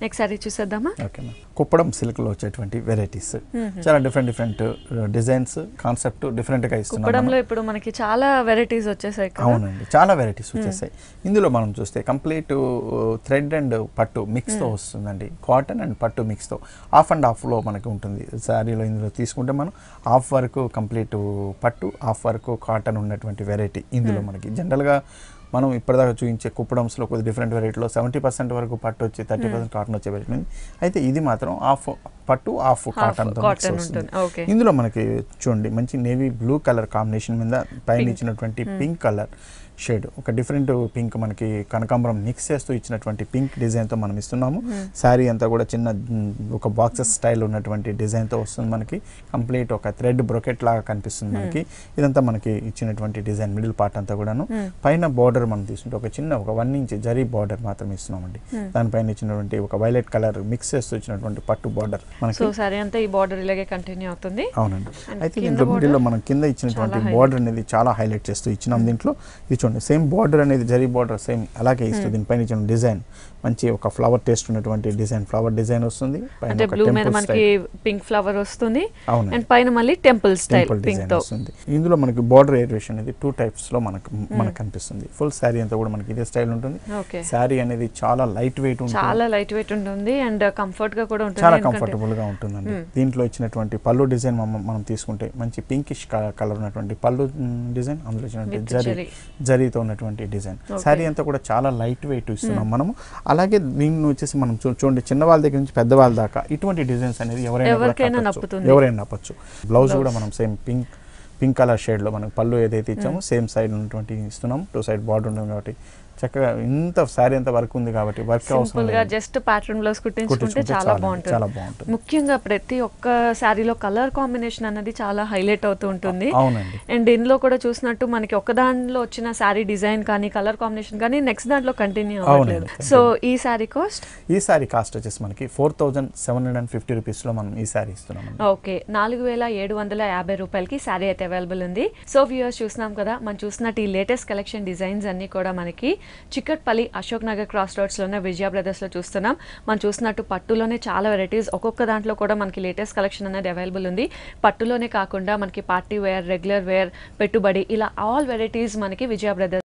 Next sorry చూసేద్దామా? ఓకేనా. కుప్పడం సిల్క్లో వచ్చేటువంటి వెరైటీస్ చాలా డిఫరెంట్ డిజైన్స్ కాన్సెప్ట్ డిఫరెంట్గా ఇస్తున్నాం. కుప్పడంలో ఇప్పుడు మనకి చాలా వెరైటీస్ వచ్చేసాయి. అవునండి, చాలా వెరైటీస్ వచ్చేసాయి. ఇందులో మనం చూస్తే కంప్లీట్ థ్రెడ్ అండ్ పట్టు మిక్స్తో వస్తుందండి. కాటన్ అండ్ పట్టు మిక్స్తో హాఫ్ అండ్ హాఫ్లో మనకి ఉంటుంది శారీలో. ఇందులో తీసుకుంటే మనం హాఫ్ వరకు కంప్లీట్ పట్టు, హాఫ్ వరకు కాటన్ ఉన్నటువంటి వెరైటీ ఇందులో మనకి. జనరల్గా మనం ఇప్పటిదాకా చూపించే కుప్పడంస్లో కొద్ది డిఫరెంట్ వెరైటీలో 70% వరకు పట్టు వచ్చి 30% కాటన్ వచ్చే వెరైటీ ఉంది. అయితే ఇది మాత్రం హాఫ్ పట్టు హాఫ్ కాటన్తో వస్తుంది. ఇందులో మనకి చూడండి మంచి నేవీ బ్లూ కలర్ కాంబినేషన్ మీద పైన ఇచ్చినటువంటి పింక్ కలర్ షేడ్, ఒక డిఫరెంట్ పింక్ మనకి కనకాంబరం మిక్స్ చేస్తూ ఇచ్చినటువంటి పింక్ డిజైన్తో మనం ఇస్తున్నాము. శారీ అంతా కూడా చిన్న ఒక బాక్సెస్ స్టైల్ ఉన్నటువంటి డిజైన్తో వస్తుంది మనకి. కంప్లీట్ ఒక థ్రెడ్ బ్రొకెట్ లాగా కనిపిస్తుంది మనకి. ఇదంతా మనకి ఇచ్చినటువంటి డిజైన్ మిడిల్ పార్ట్ అంతా కూడాను. పైన బార్డర్ మనం తీసుకుంటే ఒక చిన్న ఒక 1 ఇంచ్ జరీ బార్డర్ మాత్రం ఇస్తున్నామండి. దానిపైన ఇచ్చినటువంటి ఒక వైలెట్ కలర్ మిక్స్ చేస్తూ ఇచ్చినటువంటి పట్టు బార్డర్ మనకి. సారీ అంతా ఈ బార్డర్ ఇలాగే కంటిన్యూ అవుతుంది. అవునండి. అయితే దీంట్లో మిడిల్లో మనం కింద ఇచ్చినటువంటి బార్డర్ అనేది చాలా హైలైట్ చేస్తూ ఇచ్చినాం. దీంట్లో ఇది సేమ్ బార్డర్ అనేది జరీ బార్డర్ సేమ్ అలాగే ఇస్తుంది. దీనిపైన ఇచ్చిన డిజైన్ మంచి ఒక ఫ్లవర్ టేస్ట్ ఉన్నటువంటి డిజైన్, ఫ్లవర్ డిజైన్ వస్తుంది. అంటే బ్లూ మీద మనకి పింక్ ఫ్లవర్ వస్తుంది అండ్ పైన మళ్ళీ టెంపుల్ స్టైల్ పింక్ తో వస్తుంది. ఇందులో మనకి బార్డర్ ఏరియేషన్ అనేది 2 టైప్స్ లో మనకు కనిపిస్తుంది. ఫుల్ శారీ అంతా కూడా మనకి ఇదే స్టైల్ ఉంటుంది. శారీ అనేది చాలా లైట్ వెయిట్ ఉంటుంది అండ్ కంఫర్ట్ గా కూడా ఉంటుంది, చాలా కంఫర్టబుల్ గా ఉంటుందండి. దీంట్లో ఇచ్చినటువంటి పళ్ళు డిజైన్ మనం తీసుకుంటే మంచి పింకిష్ కలర్ ఉన్నటువంటి పళ్ళు డిజైన్, అందులో ఇచ్చినటువంటి జరీతో ఉన్నటువంటి డిజైన్. శారీ అంతా కూడా చాలా లైట్ వెయిట్ ఇస్తున్నాం మనము. అలాగే దీన్ని వచ్చేసి మనం చూడండి చిన్న వాళ్ళ దగ్గర నుంచి పెద్ద వాళ్ళ దాకా ఇటువంటి డిజైన్స్ అనేది ఎవరైనా నప్పచ్చు. బ్లౌజ్ కూడా మనం సేమ్ పింక్ కలర్ షేడ్ లో మనం పళ్ళు ఏదైతే ఇచ్చామో సేమ్ సైడ్ ఉన్నటువంటి ఇస్తున్నాం. 2 సైడ్ బార్డర్ ఉంటుంది కాబట్టి చక్కగా ఇంత శారీ అంత వర్క్ ఉంది కాబట్టి వర్క్ అవసరం లేదు. జస్ట్ ప్యాటర్న్ బ్లౌజ్ కుట్టించుకుంటే చాలా బాగుంటుంది. ముఖ్యంగా ప్రతి ఒక్క శారీలో కలర్ కాంబినేషన్ అనేది చాలా హైలైట్ అవుతూ ఉంటుంది. అవునండి. అండ్ ఇందులో కూడా చూసినట్టు మనకి ఒక దాంట్లో వచ్చిన శారీ డిజైన్ కానీ కలర్ కాంబినేషన్ కానీ నెక్స్ట్ దాంట్లో కంటిన్యూ అవ్వట్లేదు. సో ఈ శారీ కాస్ట్ వచ్చేసి మనకి 4750 రూపీస్ లో మనం ఈ శారీ ఇస్తున్నాం. ఓకే, 4750 రూపాయలకి శారీ అయితే అవైలబుల్ ఉంది. సో వ్యూయర్స్ చూస్తున్నాం కదా, మనం చూసినట్టు ఈ లేటెస్ట్ కలెక్షన్ డిజైన్స్ అన్ని కూడా మనకి చిక్కట్పల్లి అశోక్ నగర్ క్రాస్ రోడ్స్ లోనే విజయ బ్రదర్స్ లో చూస్తున్నాం. మనం చూసినట్టు పట్టులోనే చాలా వెరైటీస్, ఒక్కొక్క దాంట్లో కూడా మనకి లేటెస్ట్ కలెక్షన్ అనేది అవైలబుల్ ఉంది. పట్టులోనే కాకుండా మనకి పార్టీ వేర్, రెగ్యులర్ వేర్, పెట్టుబడి, ఇలా ఆల్ వెరైటీస్ మనకి విజయ బ్రదర్స్